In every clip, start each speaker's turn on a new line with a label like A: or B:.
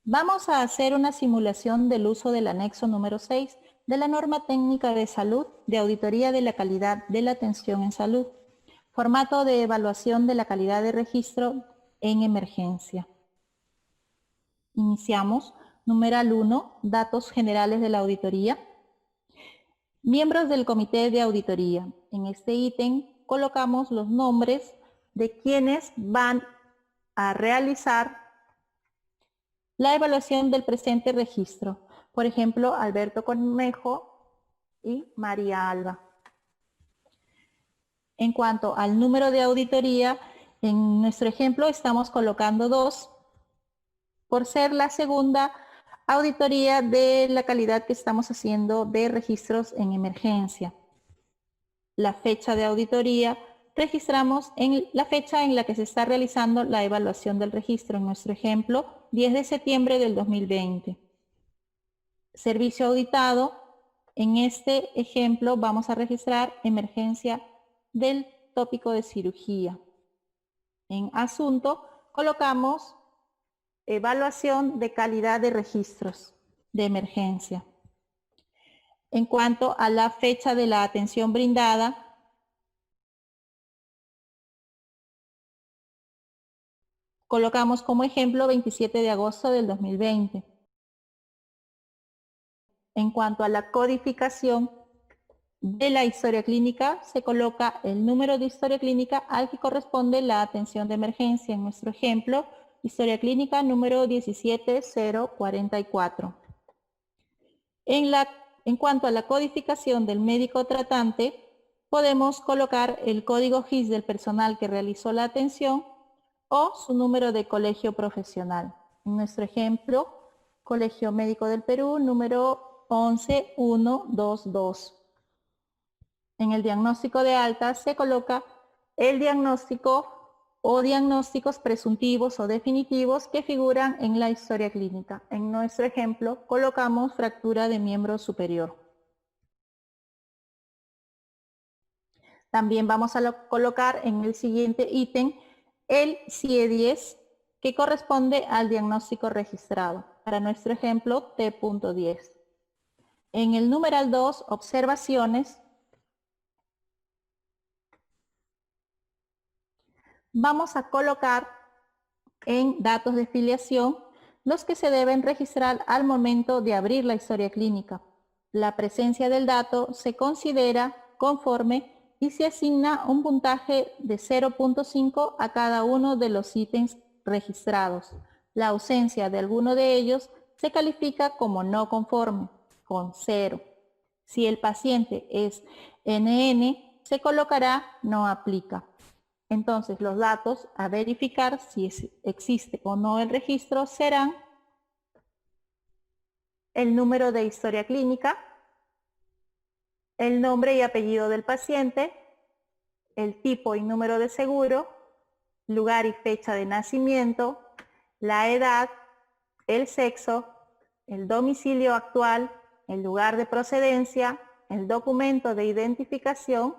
A: Vamos a hacer una simulación del uso del anexo número 6 de la norma técnica de salud de auditoría de la calidad de la atención en salud, formato de evaluación de la calidad de registro en emergencia. Iniciamos. Numeral 1, datos generales de la auditoría. Miembros del comité de auditoría. En este ítem colocamos los nombres de quienes van a realizar la evaluación del presente registro. Por ejemplo, Alberto Cornejo y María Alba. En cuanto al número de auditoría, en nuestro ejemplo estamos colocando 2 por ser la segunda auditoría de la calidad que estamos haciendo de registros en emergencia. La fecha de auditoría, registramos en la fecha en la que se está realizando la evaluación del registro. En nuestro ejemplo, 10 de septiembre del 2020. Servicio auditado, en este ejemplo vamos a registrar emergencia del tópico de cirugía. En asunto, colocamos evaluación de calidad de registros de emergencia. En cuanto a la fecha de la atención brindada, colocamos como ejemplo 27 de agosto del 2020. En cuanto a la codificación de la historia clínica, se coloca el número de historia clínica al que corresponde la atención de emergencia. En nuestro ejemplo, historia clínica número 17044. En cuanto a la codificación del médico tratante, podemos colocar el código GIS del personal que realizó la atención o su número de colegio profesional. En nuestro ejemplo, Colegio Médico del Perú, número 11122. En el diagnóstico de alta se coloca el diagnóstico o diagnósticos presuntivos o definitivos que figuran en la historia clínica. En nuestro ejemplo, colocamos fractura de miembro superior. También vamos a colocar en el siguiente ítem el CIE-10 que corresponde al diagnóstico registrado. Para nuestro ejemplo, T.10. En el numeral 2, observaciones, vamos a colocar en datos de filiación los que se deben registrar al momento de abrir la historia clínica. La presencia del dato se considera conforme y se asigna un puntaje de 0.5 a cada uno de los ítems registrados. La ausencia de alguno de ellos se califica como no conforme, con 0. Si el paciente es NN, se colocará no aplica. Entonces, los datos a verificar si existe o no el registro serán el número de historia clínica, el nombre y apellido del paciente, el tipo y número de seguro, lugar y fecha de nacimiento, la edad, el sexo, el domicilio actual, el lugar de procedencia, el documento de identificación,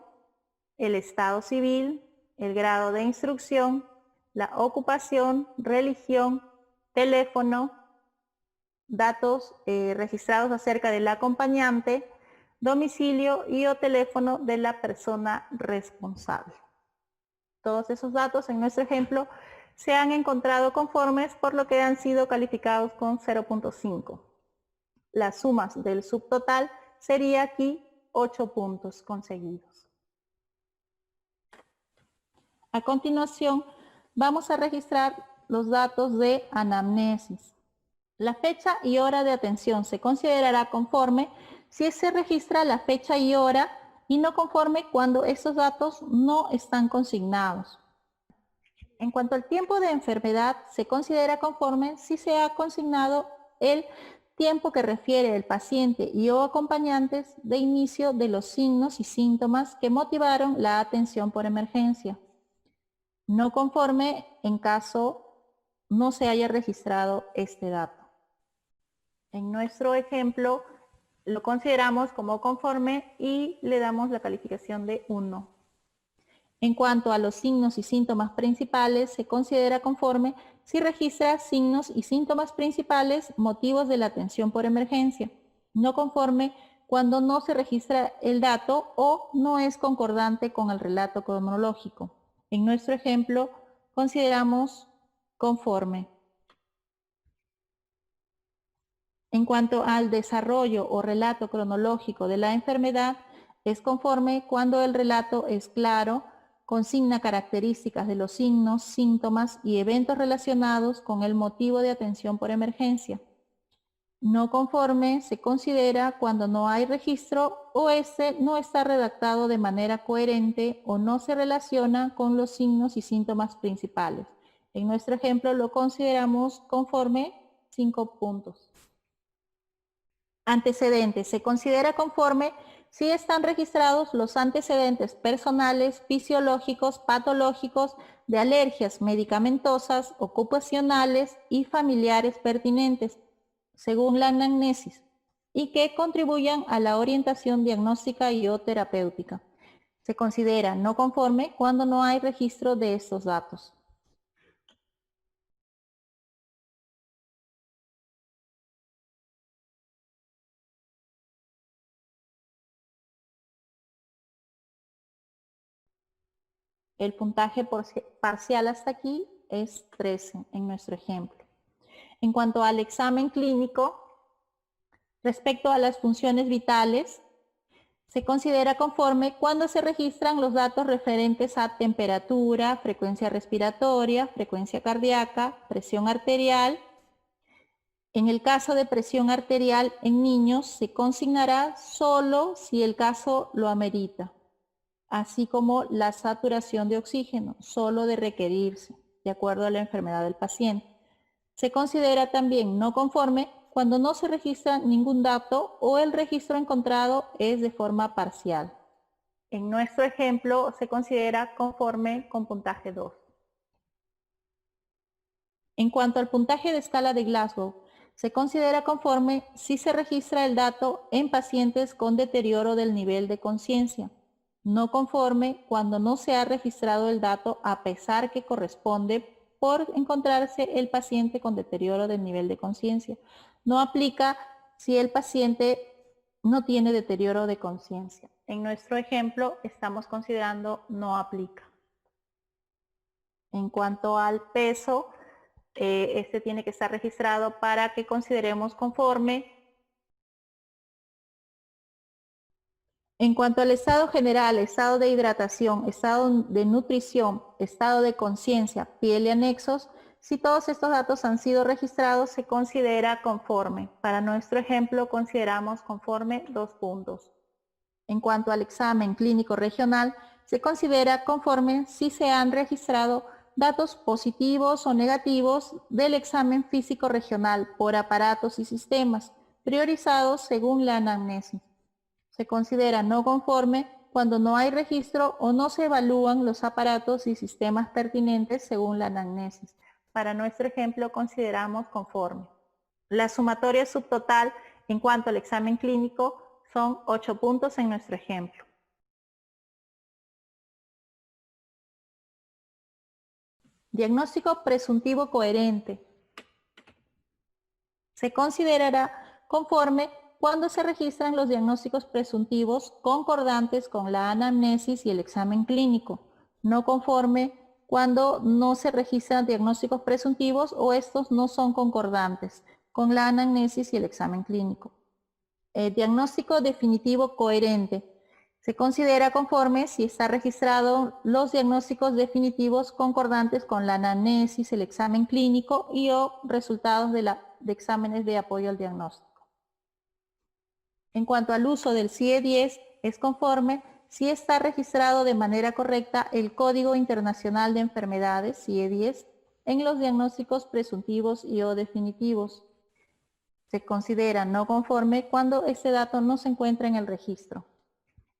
A: el estado civil, el grado de instrucción, la ocupación, religión, teléfono, datos registrados acerca del acompañante, domicilio y o teléfono de la persona responsable. Todos esos datos en nuestro ejemplo se han encontrado conformes, por lo que han sido calificados con 0.5. Las sumas del subtotal sería aquí 8 puntos conseguidos. A continuación, vamos a registrar los datos de anamnesis. La fecha y hora de atención se considerará conforme si se registra la fecha y hora y no conforme cuando estos datos no están consignados. En cuanto al tiempo de enfermedad, se considera conforme si se ha consignado el tiempo que refiere el paciente y o acompañantes de inicio de los signos y síntomas que motivaron la atención por emergencia. No conforme en caso no se haya registrado este dato. En nuestro ejemplo lo consideramos como conforme y le damos la calificación de 1. En cuanto a los signos y síntomas principales, se considera conforme si registra signos y síntomas principales motivos de la atención por emergencia. No conforme cuando no se registra el dato o no es concordante con el relato cronológico. En nuestro ejemplo, consideramos conforme. En cuanto al desarrollo o relato cronológico de la enfermedad, es conforme cuando el relato es claro, consigna características de los signos, síntomas y eventos relacionados con el motivo de atención por emergencia. No conforme se considera cuando no hay registro o este no está redactado de manera coherente o no se relaciona con los signos y síntomas principales. En nuestro ejemplo lo consideramos conforme 5 puntos. Antecedentes. Se considera conforme si están registrados los antecedentes personales, fisiológicos, patológicos, de alergias medicamentosas, ocupacionales y familiares pertinentes, según la anamnesis, y que contribuyan a la orientación diagnóstica y o terapéutica. Se considera no conforme cuando no hay registro de estos datos. El puntaje parcial hasta aquí es 13 en nuestro ejemplo. En cuanto al examen clínico, respecto a las funciones vitales, se considera conforme cuando se registran los datos referentes a temperatura, frecuencia respiratoria, frecuencia cardíaca, presión arterial. En el caso de presión arterial en niños se consignará solo si el caso lo amerita, así como la saturación de oxígeno, solo de requerirse, de acuerdo a la enfermedad del paciente. Se considera también no conforme cuando no se registra ningún dato o el registro encontrado es de forma parcial. En nuestro ejemplo se considera conforme con puntaje 2. En cuanto al puntaje de escala de Glasgow, se considera conforme si se registra el dato en pacientes con deterioro del nivel de conciencia. No conforme cuando no se ha registrado el dato a pesar que corresponde por encontrarse el paciente con deterioro del nivel de conciencia. No aplica si el paciente no tiene deterioro de conciencia. En nuestro ejemplo estamos considerando no aplica. En cuanto al peso, este tiene que estar registrado para que consideremos conforme. En cuanto al estado general, estado de hidratación, estado de nutrición, estado de conciencia, piel y anexos, si todos estos datos han sido registrados, se considera conforme. Para nuestro ejemplo, consideramos conforme 2 puntos. En cuanto al examen clínico regional, se considera conforme si se han registrado datos positivos o negativos del examen físico regional por aparatos y sistemas, priorizados según la anamnesis. Se considera no conforme cuando no hay registro o no se evalúan los aparatos y sistemas pertinentes según la anamnesis. Para nuestro ejemplo consideramos conforme. La sumatoria subtotal en cuanto al examen clínico son 8 puntos en nuestro ejemplo. Diagnóstico presuntivo coherente. Se considerará conforme cuando se registran los diagnósticos presuntivos concordantes con la anamnesis y el examen clínico, no conforme cuando no se registran diagnósticos presuntivos o estos no son concordantes con la anamnesis y el examen clínico. Diagnóstico definitivo coherente. Se considera conforme si está registrado los diagnósticos definitivos concordantes con la anamnesis, el examen clínico y o resultados de exámenes de apoyo al diagnóstico. En cuanto al uso del CIE-10, es conforme si está registrado de manera correcta el Código Internacional de Enfermedades, CIE-10, en los diagnósticos presuntivos y o definitivos. Se considera no conforme cuando este dato no se encuentra en el registro.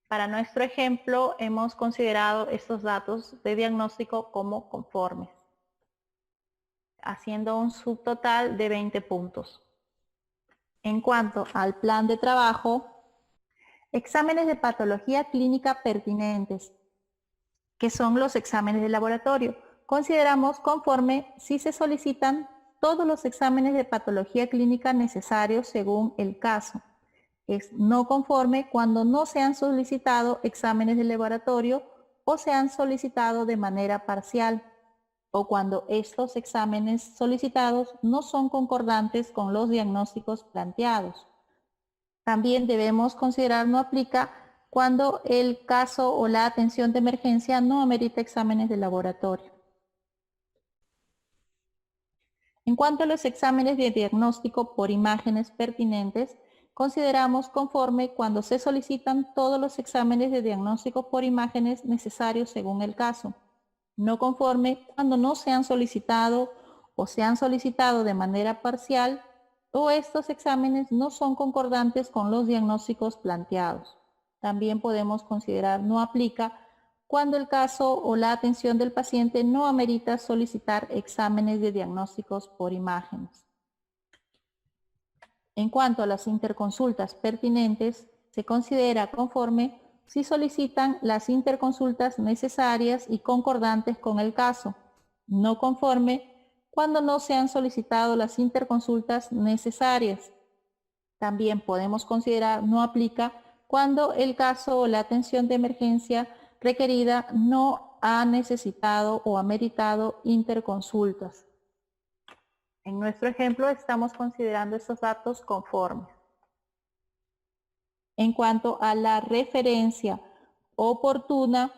A: Para nuestro ejemplo, hemos considerado estos datos de diagnóstico como conformes, haciendo un subtotal de 20 puntos. En cuanto al plan de trabajo, exámenes de patología clínica pertinentes. que son los exámenes de laboratorio. Consideramos conforme si se solicitan todos los exámenes de patología clínica necesarios según el caso. Es no conforme cuando no se han solicitado exámenes de laboratorio o se han solicitado de manera parcial, o cuando estos exámenes solicitados no son concordantes con los diagnósticos planteados. También debemos considerar no aplica cuando el caso o la atención de emergencia no amerita exámenes de laboratorio. En cuanto a los exámenes de diagnóstico por imágenes pertinentes, consideramos conforme cuando se solicitan todos los exámenes de diagnóstico por imágenes necesarios según el caso. No conforme cuando no se han solicitado o se han solicitado de manera parcial o estos exámenes no son concordantes con los diagnósticos planteados. También podemos considerar no aplica cuando el caso o la atención del paciente no amerita solicitar exámenes de diagnósticos por imágenes. En cuanto a las interconsultas pertinentes, se considera conforme si solicitan las interconsultas necesarias y concordantes con el caso, no conforme cuando no se han solicitado las interconsultas necesarias. También podemos considerar no aplica cuando el caso o la atención de emergencia requerida no ha necesitado o ha meritado interconsultas. En nuestro ejemplo estamos considerando estos datos conformes. En cuanto a la referencia oportuna,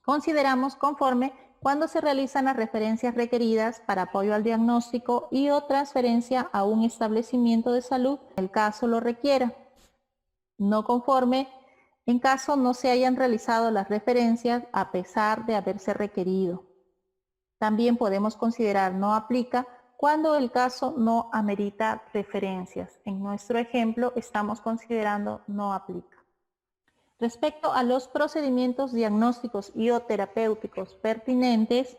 A: consideramos conforme cuando se realizan las referencias requeridas para apoyo al diagnóstico y o transferencia a un establecimiento de salud, el caso lo requiera. No conforme en caso no se hayan realizado las referencias a pesar de haberse requerido. También podemos considerar no aplica cuando el caso no amerita referencias. En nuestro ejemplo estamos considerando no aplica. Respecto a los procedimientos diagnósticos y o terapéuticos pertinentes,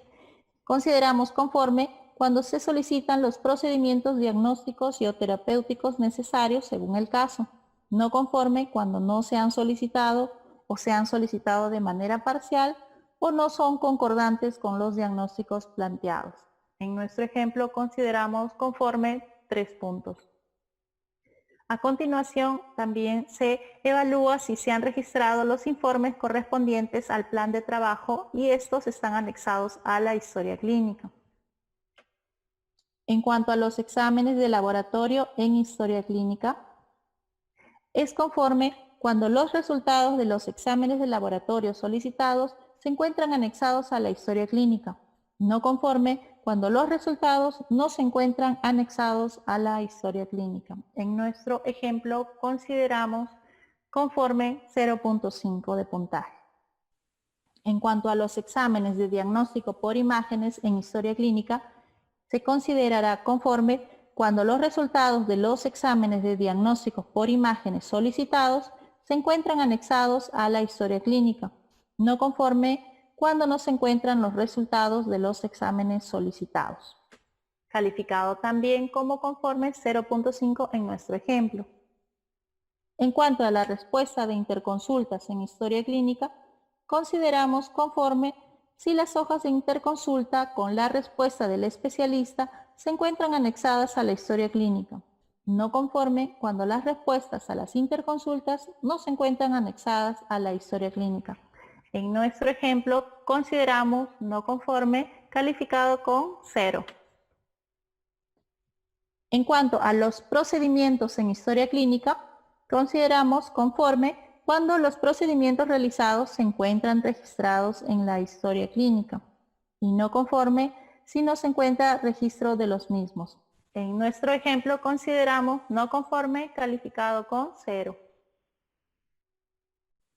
A: consideramos conforme cuando se solicitan los procedimientos diagnósticos y o terapéuticos necesarios según el caso, no conforme cuando no se han solicitado o se han solicitado de manera parcial o no son concordantes con los diagnósticos planteados. En nuestro ejemplo consideramos conforme 3 puntos. A continuación, también se evalúa si se han registrado los informes correspondientes al plan de trabajo y estos están anexados a la historia clínica. En cuanto a los exámenes de laboratorio en historia clínica, es conforme cuando los resultados de los exámenes de laboratorio solicitados se encuentran anexados a la historia clínica, no conforme cuando los resultados no se encuentran anexados a la historia clínica. En nuestro ejemplo consideramos conforme 0.5 de puntaje. En cuanto a los exámenes de diagnóstico por imágenes en historia clínica, se considerará conforme cuando los resultados de los exámenes de diagnóstico por imágenes solicitados se encuentran anexados a la historia clínica, no conforme cuando no se encuentran los resultados de los exámenes solicitados. Calificado también como conforme 0.5 en nuestro ejemplo. En cuanto a la respuesta de interconsultas en historia clínica, consideramos conforme si las hojas de interconsulta con la respuesta del especialista se encuentran anexadas a la historia clínica, no conforme cuando las respuestas a las interconsultas no se encuentran anexadas a la historia clínica. En nuestro ejemplo consideramos no conforme calificado con 0. En cuanto a los procedimientos en historia clínica, consideramos conforme cuando los procedimientos realizados se encuentran registrados en la historia clínica y no conforme si no se encuentra registro de los mismos. En nuestro ejemplo consideramos no conforme calificado con 0.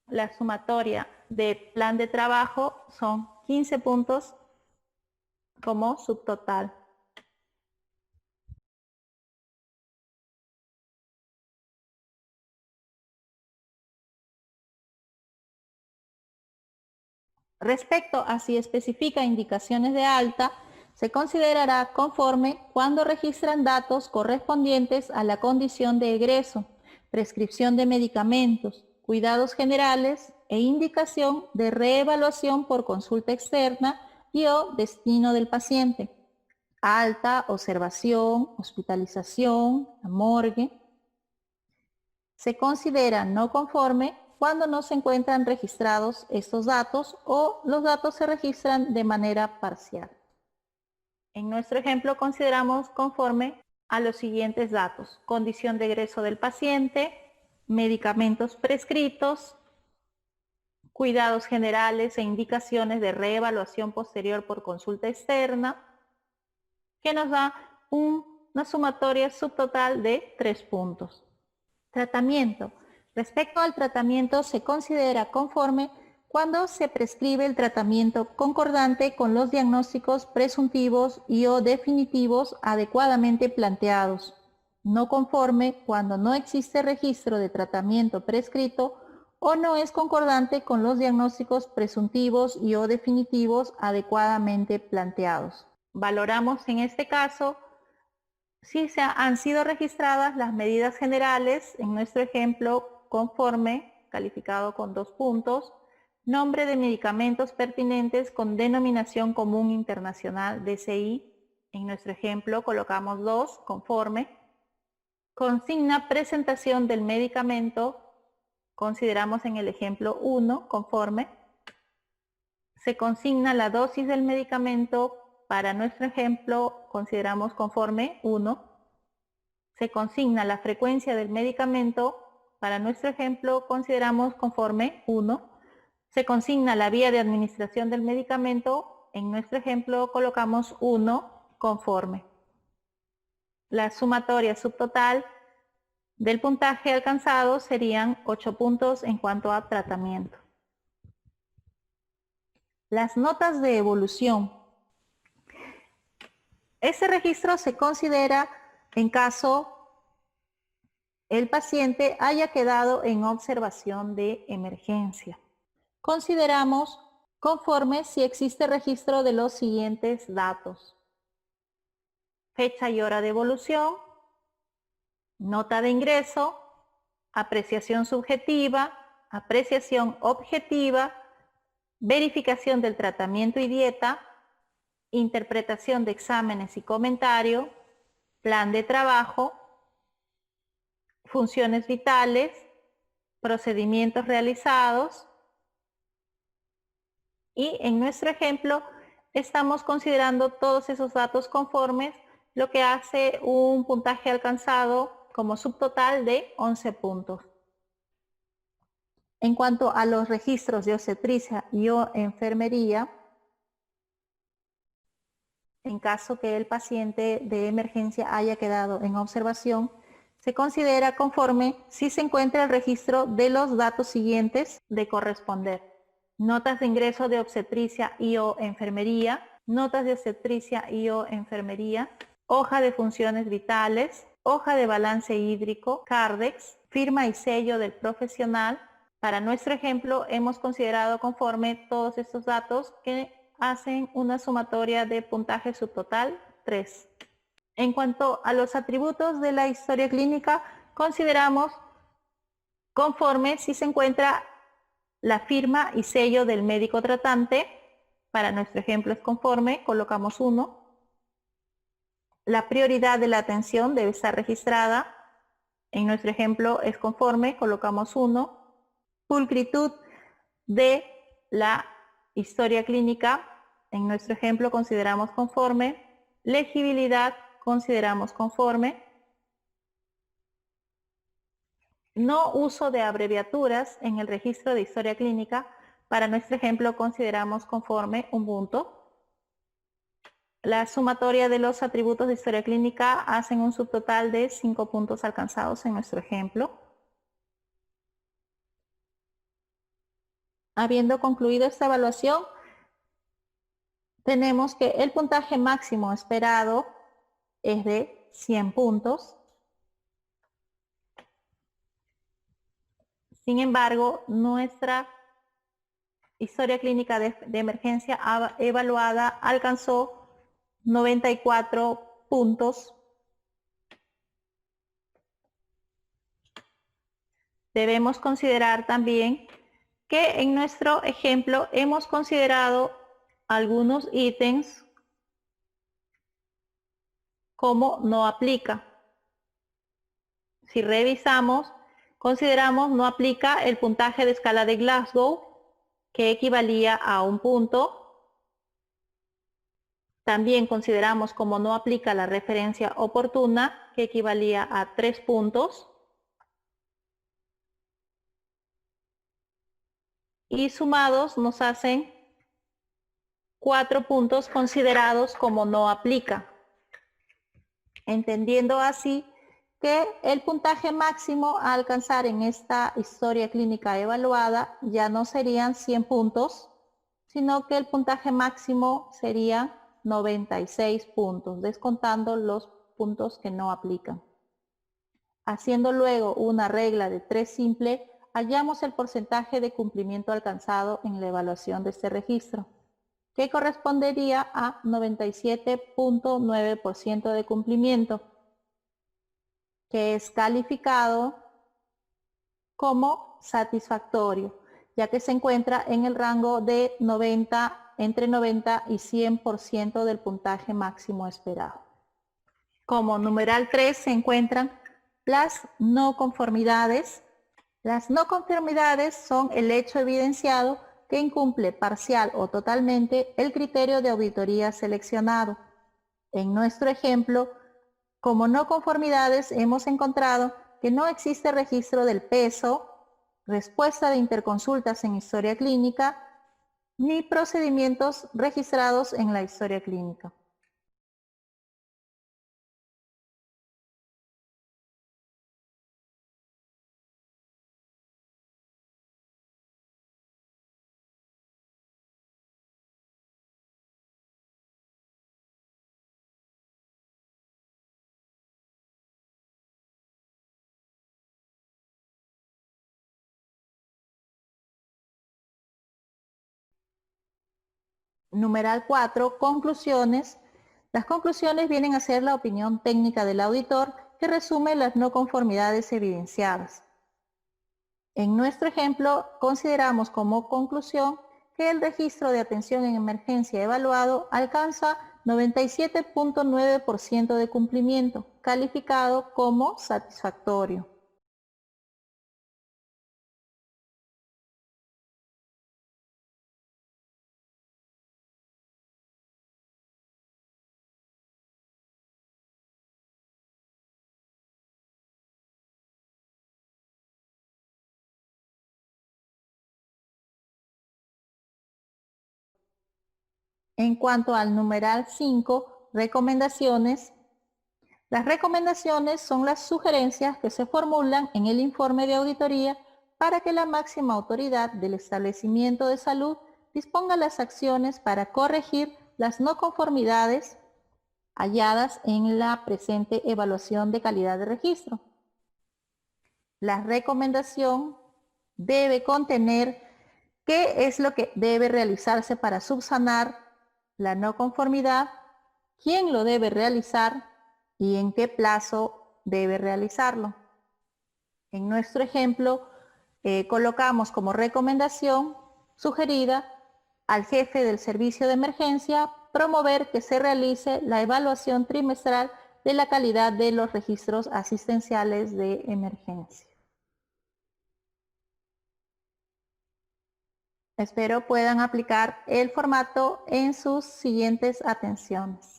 A: La sumatoria de plan de trabajo son 15 puntos como subtotal. Respecto a si especifica indicaciones de alta, se considerará conforme cuando registran datos correspondientes a la condición de egreso, prescripción de medicamentos, cuidados generales e indicación de reevaluación por consulta externa y o destino del paciente. Alta, observación, hospitalización, la morgue. Se considera no conforme cuando no se encuentran registrados estos datos o los datos se registran de manera parcial. En nuestro ejemplo consideramos conforme a los siguientes datos: condición de egreso del paciente, medicamentos prescritos, cuidados generales e indicaciones de reevaluación posterior por consulta externa, que nos da una sumatoria subtotal de 3 puntos. Tratamiento. Respecto al tratamiento, se considera conforme cuando se prescribe el tratamiento concordante con los diagnósticos presuntivos y o definitivos adecuadamente planteados. No conforme cuando no existe registro de tratamiento prescrito o no es concordante con los diagnósticos presuntivos y o definitivos adecuadamente planteados. Valoramos en este caso si han sido registradas las medidas generales, en nuestro ejemplo conforme, calificado con 2 puntos, nombre de medicamentos pertinentes con denominación común internacional DCI, en nuestro ejemplo colocamos 2, conforme, consigna presentación del medicamento, consideramos en el ejemplo 1, conforme, se consigna la dosis del medicamento, para nuestro ejemplo consideramos conforme 1, se consigna la frecuencia del medicamento, para nuestro ejemplo consideramos conforme 1, se consigna la vía de administración del medicamento, en nuestro ejemplo colocamos 1, conforme. La sumatoria subtotal del puntaje alcanzado serían 8 puntos en cuanto a tratamiento. Las notas de evolución. Este registro se considera en caso el paciente haya quedado en observación de emergencia. Consideramos conforme si existe registro de los siguientes datos: fecha y hora de evolución, nota de ingreso, apreciación subjetiva, apreciación objetiva, verificación del tratamiento y dieta, interpretación de exámenes y comentario, plan de trabajo, funciones vitales, procedimientos realizados. Y en nuestro ejemplo estamos considerando todos esos datos conformes, lo que hace un puntaje alcanzado como subtotal de 11 puntos. En cuanto a los registros de obstetricia y o enfermería, en caso que el paciente de emergencia haya quedado en observación, se considera conforme si se encuentra el registro de los datos siguientes de corresponder: notas de ingreso de obstetricia y o enfermería, notas de obstetricia y o enfermería, hoja de funciones vitales, hoja de balance hídrico, CARDEX, firma y sello del profesional. Para nuestro ejemplo hemos considerado conforme todos estos datos que hacen una sumatoria de puntaje subtotal 3. En cuanto a los atributos de la historia clínica, consideramos conforme si se encuentra la firma y sello del médico tratante. Para nuestro ejemplo es conforme, colocamos 1. La prioridad de la atención debe estar registrada. En nuestro ejemplo es conforme, colocamos 1. Pulcritud de la historia clínica, en nuestro ejemplo consideramos conforme. Legibilidad, consideramos conforme. No uso de abreviaturas en el registro de historia clínica, para nuestro ejemplo consideramos conforme, 1 punto. La sumatoria de los atributos de historia clínica hacen un subtotal de 5 puntos alcanzados en nuestro ejemplo. Habiendo concluido esta evaluación, tenemos que el puntaje máximo esperado es de 100 puntos. Sin embargo, nuestra historia clínica de emergencia evaluada alcanzó 94 puntos. Debemos considerar también que en nuestro ejemplo hemos considerado algunos ítems como no aplica. Si revisamos, consideramos no aplica el puntaje de escala de Glasgow, que equivalía a 1 punto. También consideramos como no aplica la referencia oportuna, que equivalía a 3 puntos. Y sumados nos hacen 4 puntos considerados como no aplica. Entendiendo así que el puntaje máximo a alcanzar en esta historia clínica evaluada ya no serían 100 puntos, sino que el puntaje máximo sería 96 puntos, descontando los puntos que no aplican. Haciendo luego una regla de 3 simple, hallamos el porcentaje de cumplimiento alcanzado en la evaluación de este registro, que correspondería a 97.9% de cumplimiento, que es calificado como satisfactorio, ya que se encuentra en el rango de entre 90 y 100% del puntaje máximo esperado. Como numeral 3 se encuentran las no conformidades. Las no conformidades son el hecho evidenciado que incumple parcial o totalmente el criterio de auditoría seleccionado. En nuestro ejemplo, como no conformidades hemos encontrado que no existe registro del peso, respuesta de interconsultas en historia clínica, ni procedimientos registrados en la historia clínica. Numeral 4, conclusiones. Las conclusiones vienen a ser la opinión técnica del auditor que resume las no conformidades evidenciadas. En nuestro ejemplo, consideramos como conclusión que el registro de atención en emergencia evaluado alcanza 97.9% de cumplimiento, calificado como satisfactorio. En cuanto al numeral 5, recomendaciones. Las recomendaciones son las sugerencias que se formulan en el informe de auditoría para que la máxima autoridad del establecimiento de salud disponga las acciones para corregir las no conformidades halladas en la presente evaluación de calidad de registro. La recomendación debe contener qué es lo que debe realizarse para subsanar la no conformidad, quién lo debe realizar y en qué plazo debe realizarlo. En nuestro ejemplo, colocamos como recomendación sugerida al jefe del servicio de emergencia promover que se realice la evaluación trimestral de la calidad de los registros asistenciales de emergencia. Espero puedan aplicar el formato en sus siguientes atenciones.